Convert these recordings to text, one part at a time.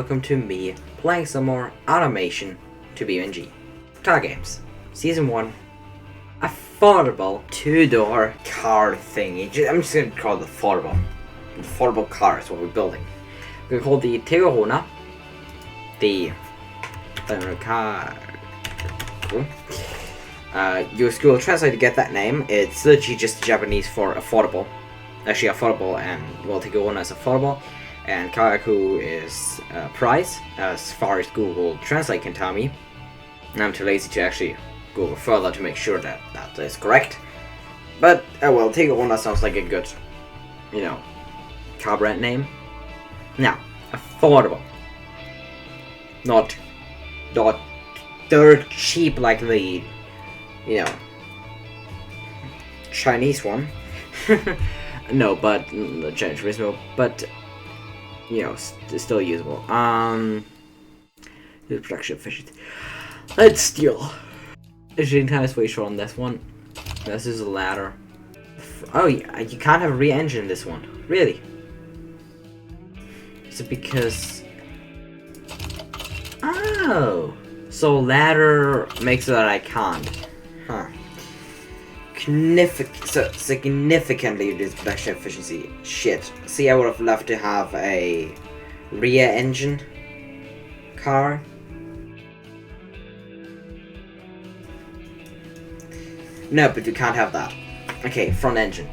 welcome to me playing some more automation to BeamNG. AutoGames, Season 1, affordable two-door car thingy. I'm just gonna call it affordable. Affordable car is what we're building. We're gonna call the Tijuana, the car. Cool. Your school translate to get that name. It's literally just Japanese for affordable. Actually, affordable, and well, Tijuana is affordable, and Kayaku is price, as far as Google Translate can tell me. And I'm too lazy to actually Google further to make sure that that is correct. But well, Tijuana sounds like a good, car brand name. Now, affordable, not dirt cheap like the Chinese one. No, but the Chinese reasonable, but still usable. The production efficient. Let's steal. Engine time is way short on this one. This is a ladder. Oh, yeah, you can't have a re-engine in this one. Really? Is it because? Oh, so ladder makes it that I can't. Huh. Significantly reduced production efficiency. Shit. See, I would have loved to have a rear engine car. No, but you can't have that. Okay, front engine.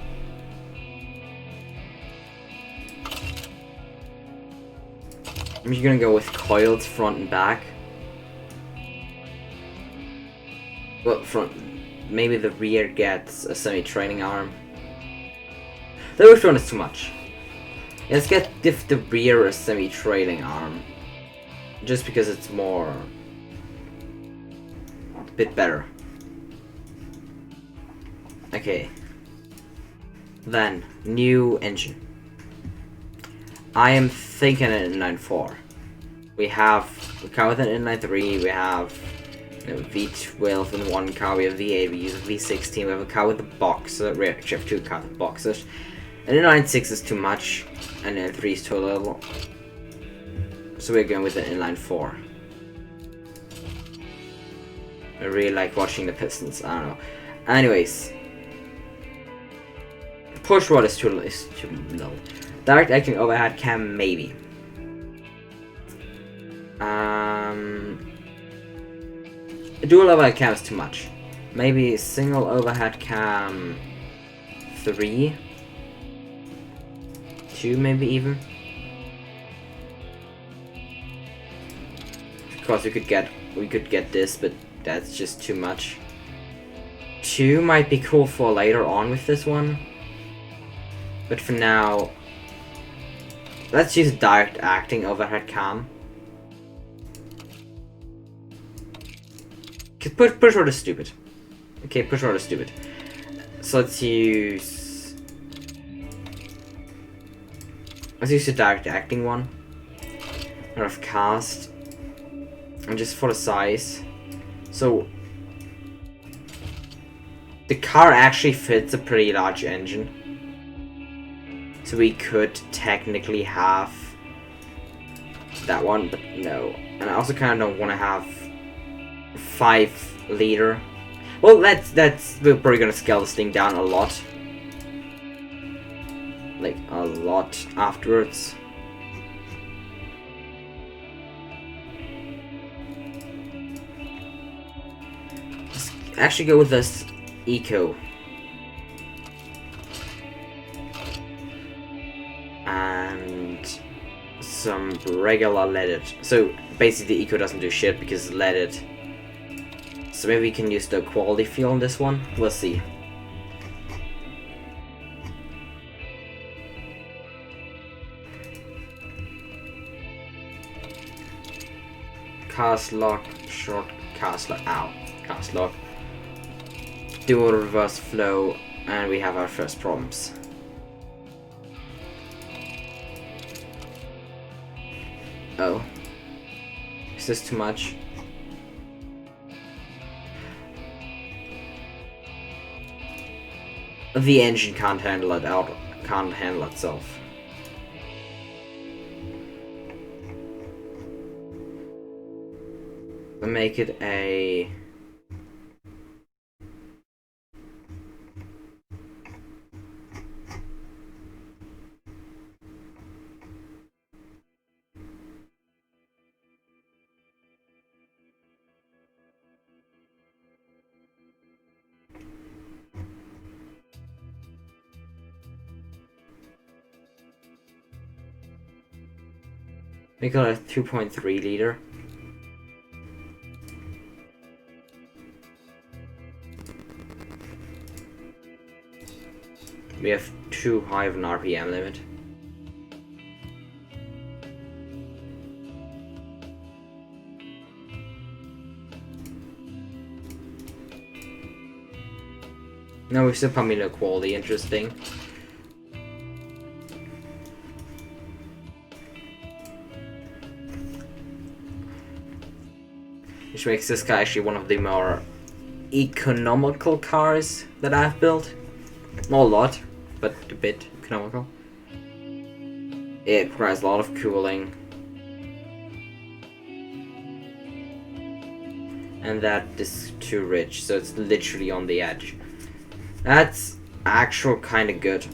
I'm just gonna go with coiled front and back. Well, front. Maybe the rear gets a semi-trailing arm. The first one is too much. Let's get the rear a semi-trailing arm. Just because it's a bit better. Okay. Then, new engine. I am thinking an inline-4. We come with an inline-3, we have V12 in one car, we have V8, we use a V16, we have a car with a boxer, we have two cars with boxers. An inline-6 is too much, and an 3 is too little. So we're going with an inline-4. I really like watching the pistons, I don't know. Anyways. Push rod is too low. Direct acting overhead cam, maybe. Dual overhead cam is too much. Maybe single overhead cam 3. 2 maybe even. Of course we could get this, but that's just too much. 2 might be cool for later on with this one. But for now, let's use direct acting overhead cam. Cause push rod is stupid. Okay, push rod is stupid. So let's use the direct acting one. Out of cast. And just for the size. So the car actually fits a pretty large engine. So we could technically have that one, but no. And I also kind of don't want to have 5 liter. Well, we're probably gonna scale this thing down a lot. Like, a lot afterwards. Let's actually go with this Eco. And some regular leaded. So basically the Eco doesn't do shit because it's leaded. So maybe we can use the quality fuel on this one. We'll see. Cast lock, short cast lock, cast lock. Dual reverse flow, and we have our first problems. Oh. Is this too much? The engine can't handle itself. make it a make it a 2.3 liter. We have too high of an RPM limit. No, we still probably look quality interesting. Which makes this guy actually one of the more economical cars that I've built. Not a lot, but a bit economical. It requires a lot of cooling. And that is too rich, so it's literally on the edge. That's actual kind of good.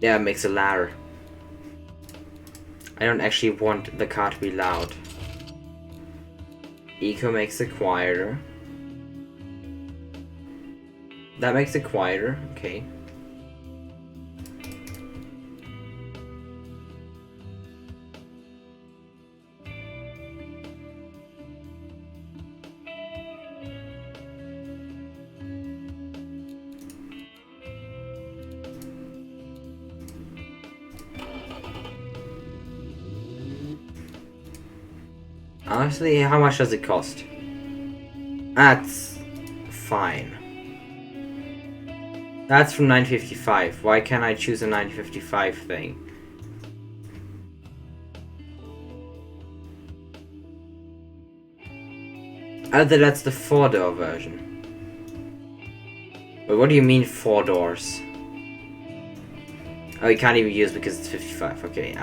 Yeah, it makes a ladder. I don't actually want the car to be loud. Eco makes it quieter. That makes it quieter, okay. Honestly, how much does it cost? That's fine. That's from 955. Why can't I choose a 955 thing? Either that's the 4-door version. Wait, what do you mean 4 doors? Oh, you can't even use because it's 55. Okay,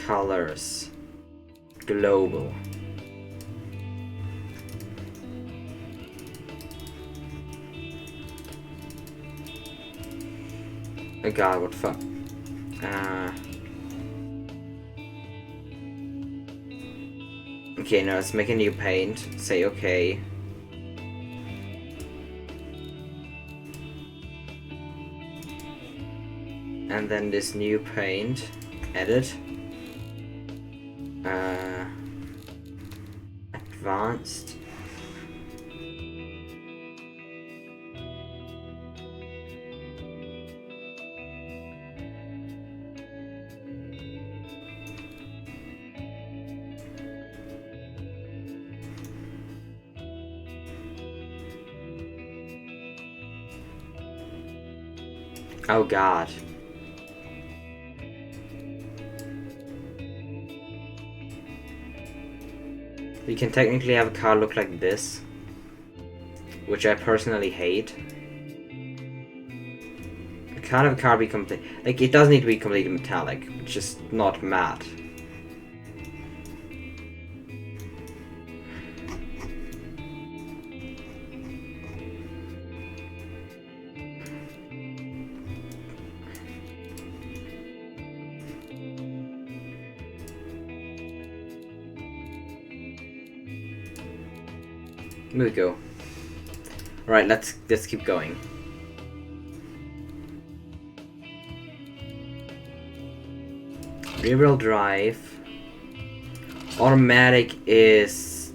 colors. Global. Oh god, what the fuck? Okay, now let's make a new paint. Say okay. And then this new paint. Edit. Advanced. Oh god. We can technically have a car look like this, which I personally hate. I can't have a car be complete. Like, it does need to be completely metallic, it's just not matte. Here we go. Alright, let's keep going. Rear-wheel drive. Automatic is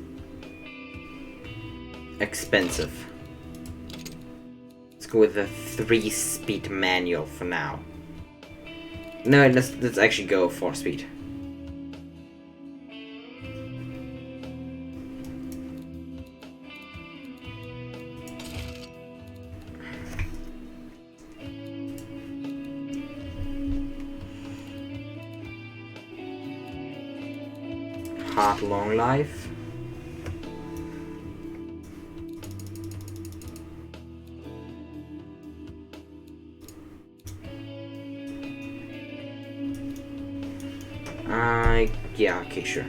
expensive. Let's go with the 3-speed manual for now. No, let's actually go 4-speed. Heart long life. Yeah, okay, sure.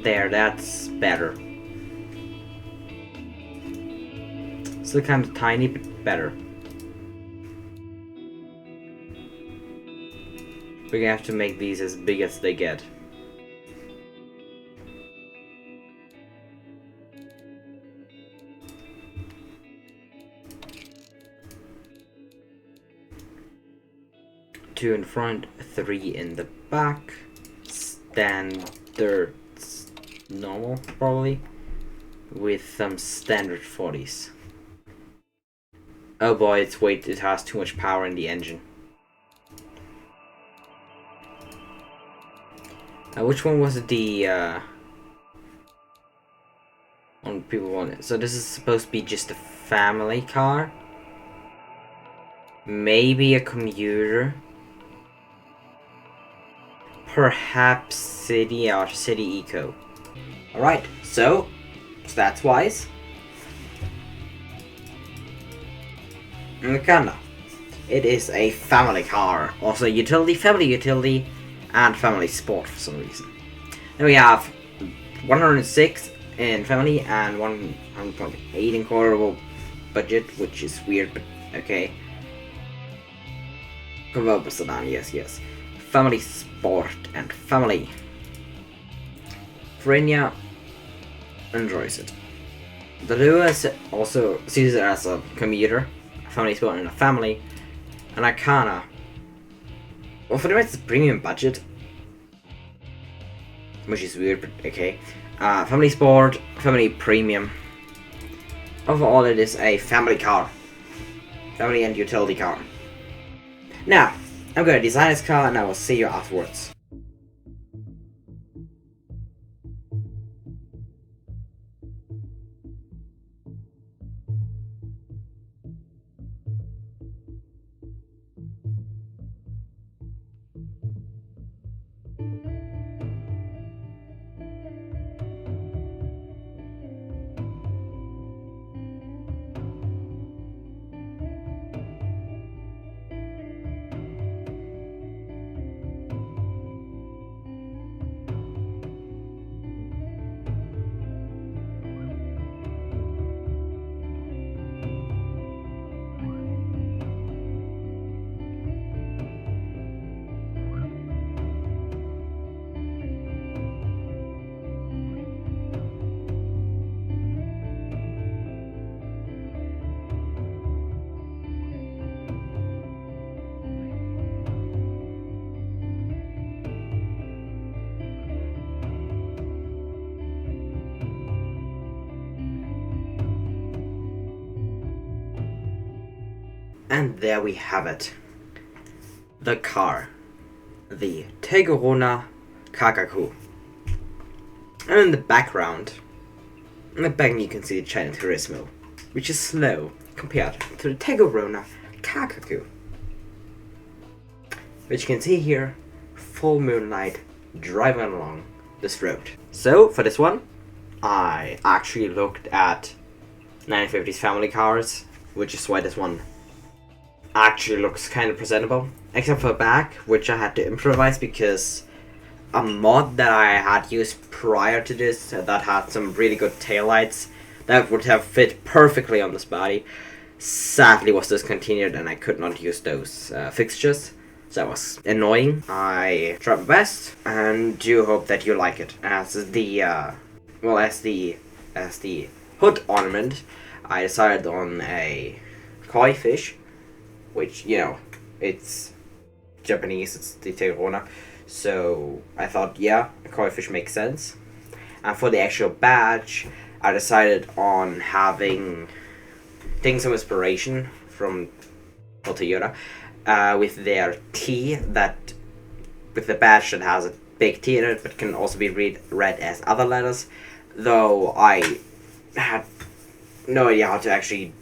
There, that's better. Still kind of tiny, but better. We're gonna have to make these as big as they get. Two in front, three in the back. Standard normal, probably. With some standard 40s. Oh boy, it has too much power in the engine. Which one was the one people wanted? So this is supposed to be just a family car. Maybe a commuter. Perhaps city or city eco. Alright, so stats wise. Kinda. It is a family car. Also utility, family utility, and family sport for some reason. Then we have 106 in family and 100.8 in quarterable budget, which is weird, but okay. Convertible sedan, yes. Family sport and family. Frenia enjoys it. The Lewis also sees it as a commuter, family sport and a family, and I kinda, well, for the rest it's premium budget, which is weird, but okay. Family sport, family premium. Overall, it is a family car, family and utility car. Now, I'm gonna design this car, and I will see you afterwards. And there we have it. The car. The Tegorona Kakaku. And in the background, you can see the China Turismo, which is slow compared to the Tegorona Kakaku. Which you can see here, full moonlight driving along this road. So for this one, I actually looked at 1950s family cars, which is why this one actually looks kind of presentable, except for the back, which I had to improvise because a mod that I had used prior to this that had some really good taillights that would have fit perfectly on this body sadly was discontinued, and I could not use those fixtures, so that was annoying. I tried my best and do hope that you like it. As the hood ornament, I decided on a koi fish, which, you know, it's Japanese, it's the Tegona. So I thought, yeah, a koi fish makes sense. And for the actual badge, I decided on taking some inspiration from Toyota with their T, with the badge that has a big T in it, but can also be read as other letters. Though I had no idea how to actually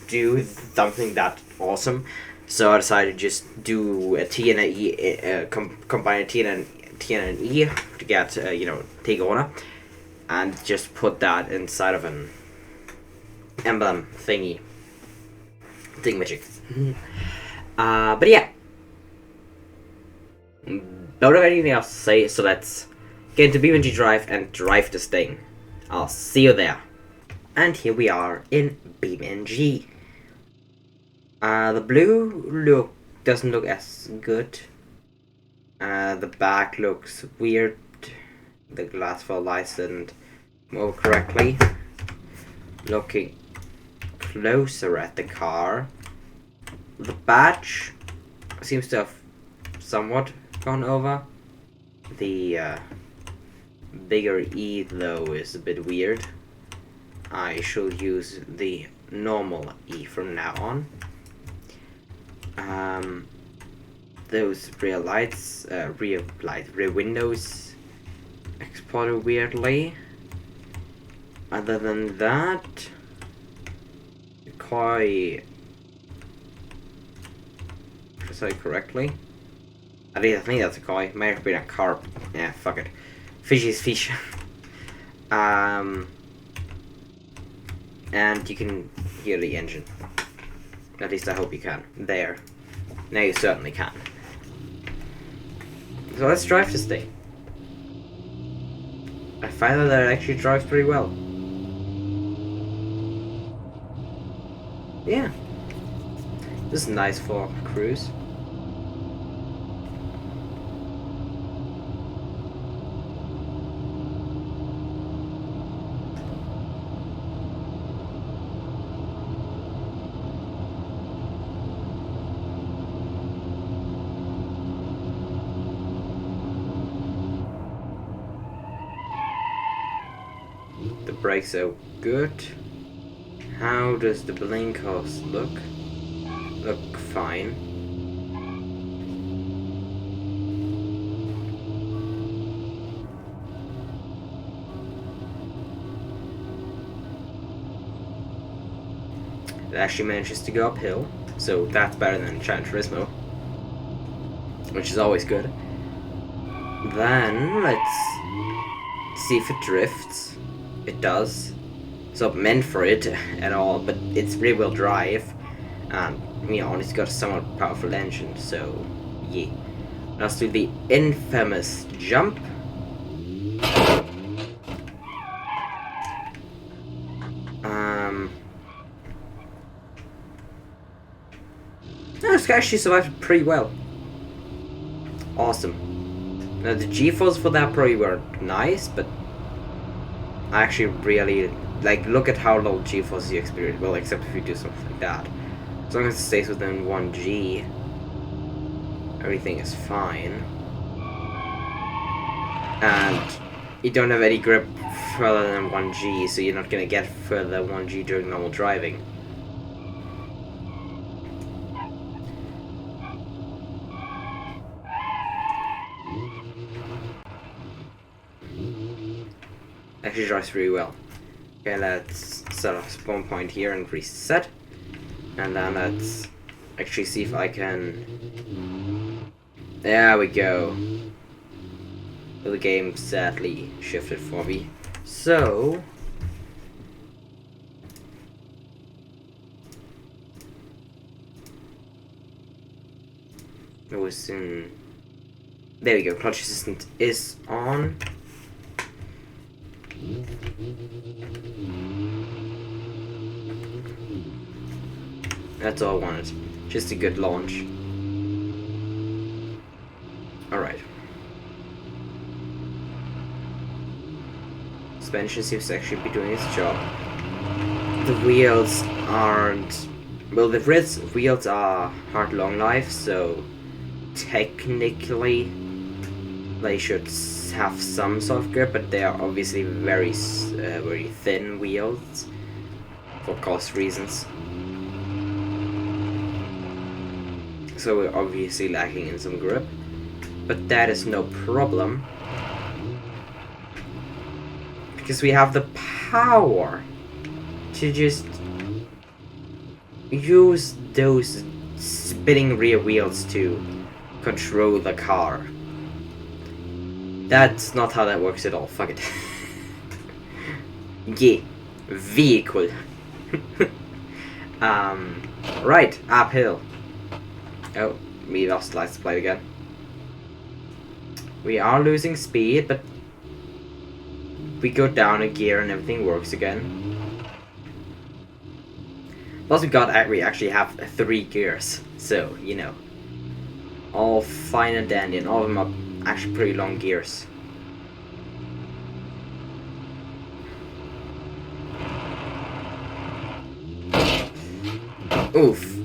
do something that awesome, so I decided to just do a T and an E, combine a T and an E to get Tegona, and just put that inside of an emblem thingy. Magic. But yeah, don't have anything else to say, so let's get into BeamNG Drive and drive this thing. I'll see you there. And here we are in BeamNG. The blue doesn't look as good. The back looks weird. The glass for lights didn't move correctly. Looking closer at the car, the badge seems to have somewhat gone over. The bigger E though is a bit weird. I shall use the normal E from now on. Those rear windows exploded weirdly. Other than that, the koi, if I say correctly, I think that's a koi. Might have been a carp. Yeah, fuck it. Fish is fish. And you can hear the engine. At least I hope you can. There. Now you certainly can. So let's drive this thing. I find that it actually drives pretty well. Yeah. This is nice for a cruise. The brakes are good. How does the blinkers look? Look fine. It actually manages to go uphill, so that's better than Gran Turismo, which is always good. Then let's see if it drifts. It does. It's not meant for it at all, but it's rear-wheel drive, and it's got a somewhat powerful engine, so yeah. Let's do the infamous jump. This actually survived pretty well. Awesome. Now the G-force for that probably were nice, but I actually really look at how low G-force you experience. Well, except if you do something like that. As long as it stays within 1G, everything is fine. And you don't have any grip further than 1G, so you're not gonna get further 1G during normal driving. Actually drives really well. Okay, let's set a spawn point here and reset. And then let's actually see if I can... There we go. The game sadly shifted for me. So... it was in... There we go, clutch assistant is on. That's all I wanted. Just a good launch. Alright. Suspension seems to actually be doing its job. The wheels aren't... Well, the wheels are hard long life, so technically they should have some sort of grip, but they are obviously very thin wheels for cost reasons. So we're obviously lacking in some grip, but that is no problem because we have the power to just use those spinning rear wheels to control the car. That's not how that works at all. Fuck it. Yeah, vehicle. Right, uphill. Oh, we lost license plate again. We are losing speed, but we go down a gear and everything works again. Plus we actually have 3 gears, so you know, all fine and dandy, and all of them are actually pretty long gears. Oof.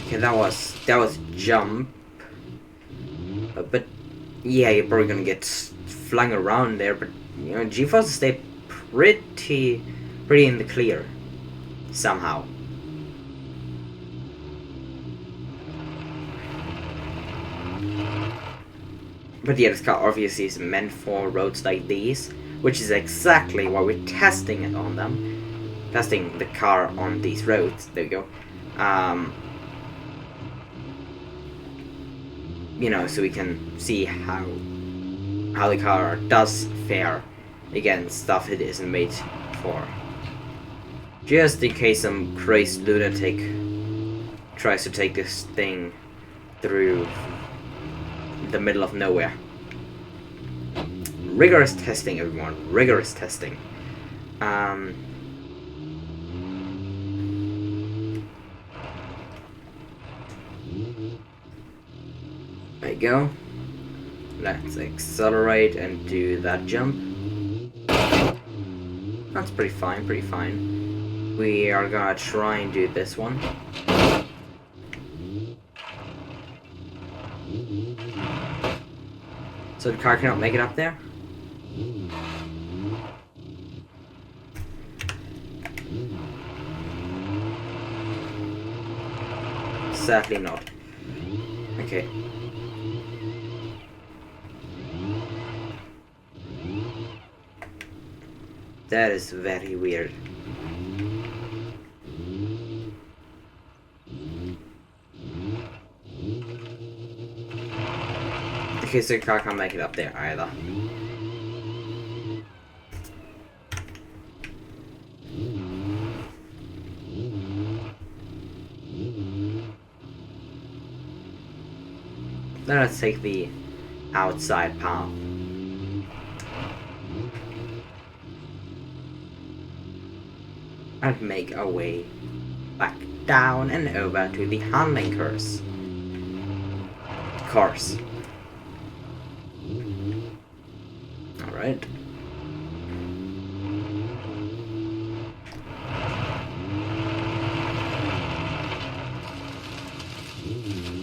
Okay, that was jump. But yeah, you're probably gonna get flung around there. But you know, G-forces stay pretty in the clear somehow. But yeah, this car obviously is meant for roads like these, which is exactly why we're testing it on them. Testing the car on these roads. There we go. You know, so we can see how the car does fare against stuff it isn't made for. Just in case some crazy lunatic tries to take this thing through the middle of nowhere. Rigorous testing, everyone. Rigorous testing. There you go. Let's accelerate and do that jump. That's pretty fine, pretty fine. We are gonna try and do this one. So the car cannot make it up there? Sadly not. Okay. That is very weird. Okay, so the car can't make it up there either. Now let's take the outside path. And make our way back down and over to the handling course. Alright.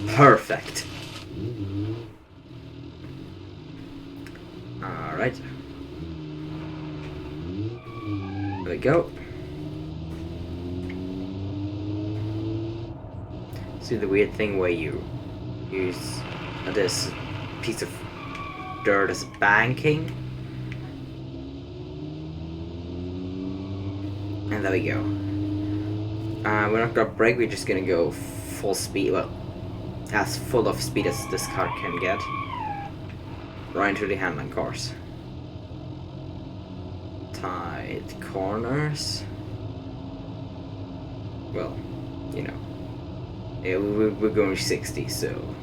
Perfect. Alright. There we go. See the weird thing where you use this piece of dirt as banking. And there we go. We're not gonna brake, we're just gonna go full speed, well, as full of speed as this car can get. Right into the handling course. Tight corners. Well, you know. Yeah, we're going 60, so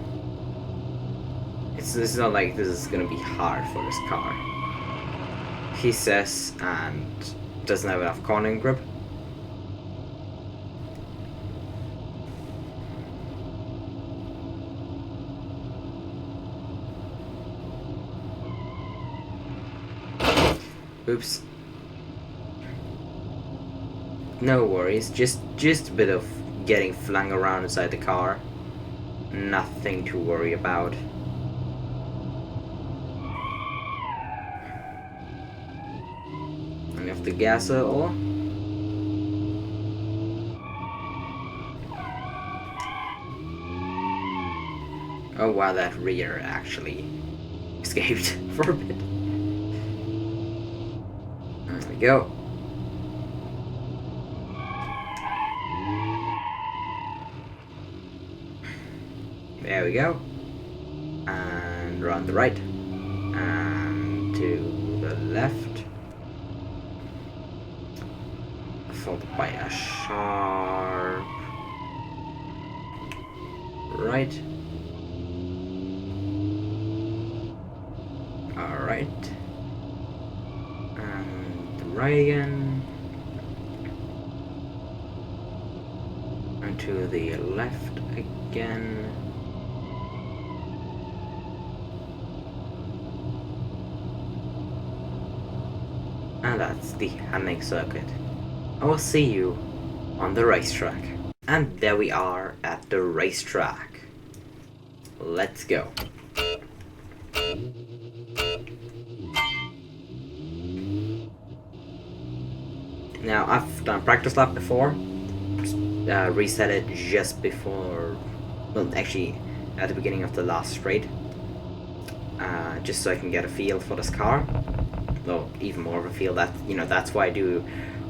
it's not like this is gonna be hard for this car. He says, and doesn't have enough cornering grip. Oops. No worries, just a bit of getting flung around inside the car. Nothing to worry about. And if the gas all. Oh wow, that rear actually escaped for a bit. There we go. There we go. And around the right. And to the left. Followed by a sharp right. Alright. And the right again. And to the left again. And that's the handling circuit. I will see you on the racetrack. And there we are at the racetrack. Let's go. Now I've done practice lap before. Reset it just before, well actually at the beginning of the last straight. Just so I can get a feel for this car. Well, even more of a feel. That, you know, that's why I do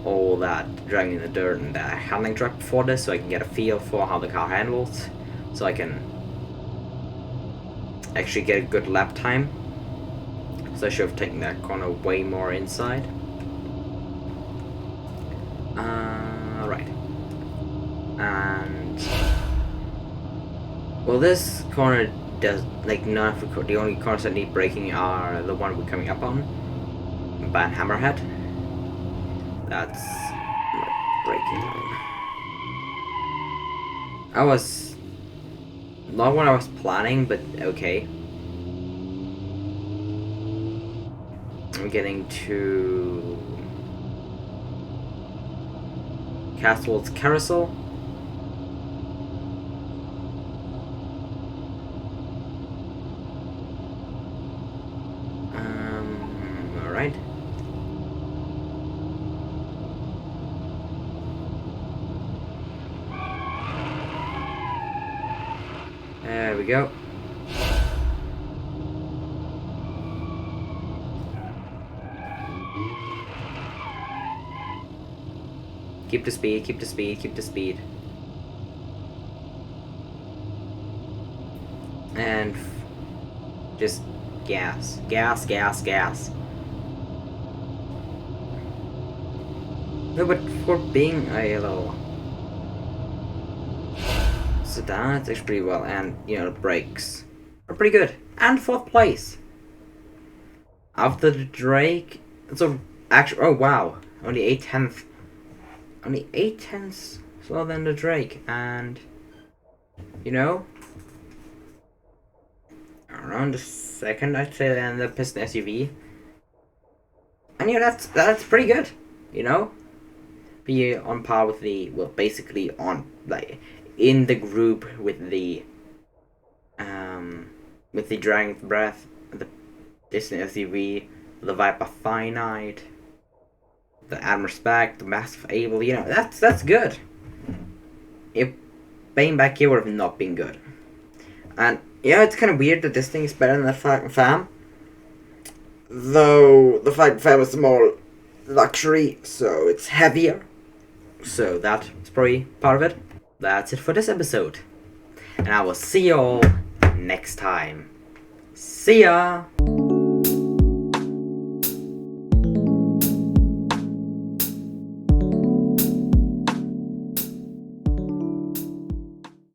all that driving in the dirt and the handling track before this, so I can get a feel for how the car handles, so I can actually get a good lap time. So I should have taken that corner way more inside. Right. And well, this corner does, like, none of the only corners that need braking are the one we're coming up on. Ban Hammerhead. That's braking line. I was not what I was planning, but okay. I'm getting to Castle's Carousel. Alright. There we go. Keep the speed, keep the speed, keep the speed. And just gas, gas, gas, gas. No, but for being a little sedan, it's actually pretty well, and you know, the brakes are pretty good. And 4th place after the Drake. So actually, oh wow, only 8/10, only 8/10 slower than the Drake, and you know, around the 2nd, I'd say, than the Piston SUV. And you know, that's pretty good. You know, be on par with the, well, basically on, like, in the group with the Dragon Breath, the Piston SUV, the Viper Finite, the Admiral Spec, the Massive Able. You know, that's good. If Bane back here would have not been good. And yeah, it's kind of weird that this thing is better than the Falcon Fam. Though the Falcon Fam is more luxury, so it's heavier. So that's probably part of it. That's it for this episode. And I will see you all next time. See ya!